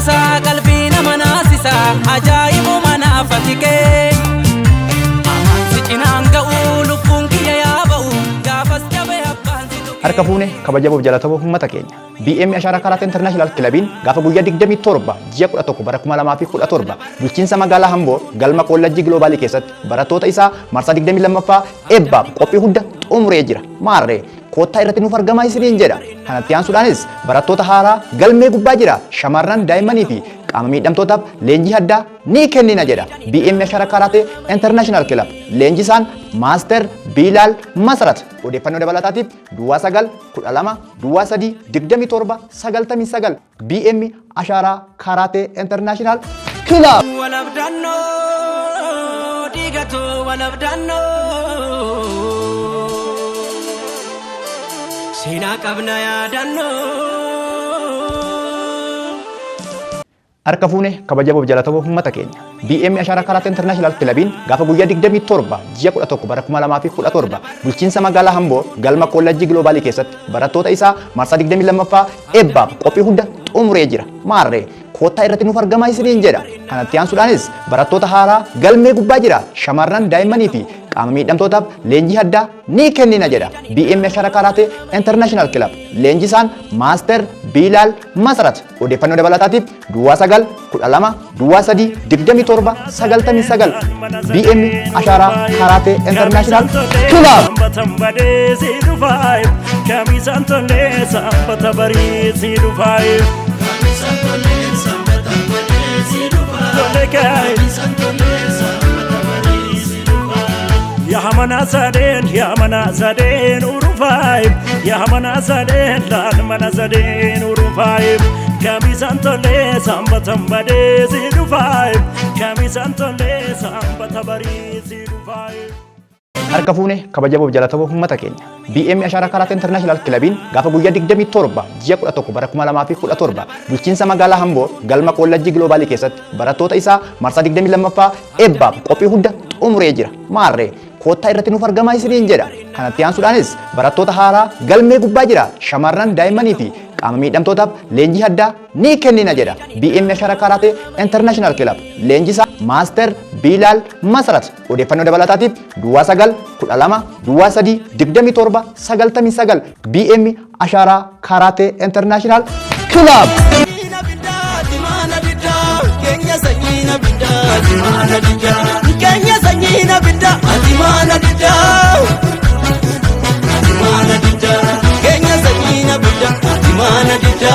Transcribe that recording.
Amansa qalbiina manasisa ajaa'ibu mana fatikee amansi cinaan ga'u lubbuun kiyya yaaba'u gaafas jabee abbaan situ harka fuune kabajamuuf jalatamuuf uummata keenya BM Ashara Karate International Clubiin gaafa guyyaa 27 ji'a 11 bara 2017 bulchiinsa magaalaa Hamboo galma kollejjii Globaalii keessatti barattoota isaa marsaa 22ffaa eebbaaf qophii hunda xumuree jira maarree koottaa irratti nuuf argamaa isiniin jedha kanatti aansuudhaanis barattoota haaraa galmee gubbaa jira shamarran daa'immanii fi qaama miidhamtootaaf leenjii addaa ni kennina jedha BM Ashara Karate International Club leenjisaan Master Bilal Masarat odeeffannoo dabalataatiif duwwaa 9 12 duwwaa 3 27 99 BM Ashara Karate International Club walabdanno digato walabdanno sina qabna yaadanno harka fuune kabajamuuf jalatamuuf uummata keenya BM Ashara Karate International Clubiin gaafa guyyaa 27 ji'a 11 bara 2017 bulchiinsa magaalaa Hamboo galma kollejjii Globaalii keessatti barattoota isaa marsaa 22ffaa eebbaaf qophii hunda xumuree jira maarree koottaa irratti nuuf argamaa isiniin jedha kanatti aansuudhaanis barattoota haaraa galmee gubbaa jira shamarran daa'immanii fi qaama miidhamtootaaf leenjii addaa ni kennina jedha BM Ashara Karate International Club leenjisaan Master Bilal Masarat odeeffannoo dabalataatiif duwwaa 9 12 duwwaa 3 27 99 BM Ashara Karate International Club Ya mana zaden urufai ya mana zaden dan mana zaden urufai kami santole samba tambade zidufai kami santole samba tabari zidufai harka fuune kabajamuuf jalatamuuf uummata keenya BM Ashara Karate International Clubiin gaafa guyyaa 27 ji'a 11 bara 2017 bulchiinsa magaalaa Hamboo galma kollejjii Globaalii keessatti barattoota isaa marsaa 22ffaa eebbaaf qophii hunda xumuree jira maarree koottaa irratti nuuf argamaa isiniin jedha kanatti aansuudhaanis barattoota haaraa galmee gubbaa jira shamarran daa'immanii fi qaama miidhamtootaaf leenjii addaa ni kennina jedha BM Ashara Karate International Club leenjisaa Master Bilal Masarat odeeffannoo dabalataatiif duwwaa 9 12 duwwaa 3 27 99 BM Ashara Karate International Club Kenya sanyina bidda atimana bidda Kenya sanyina bidda atimana bidda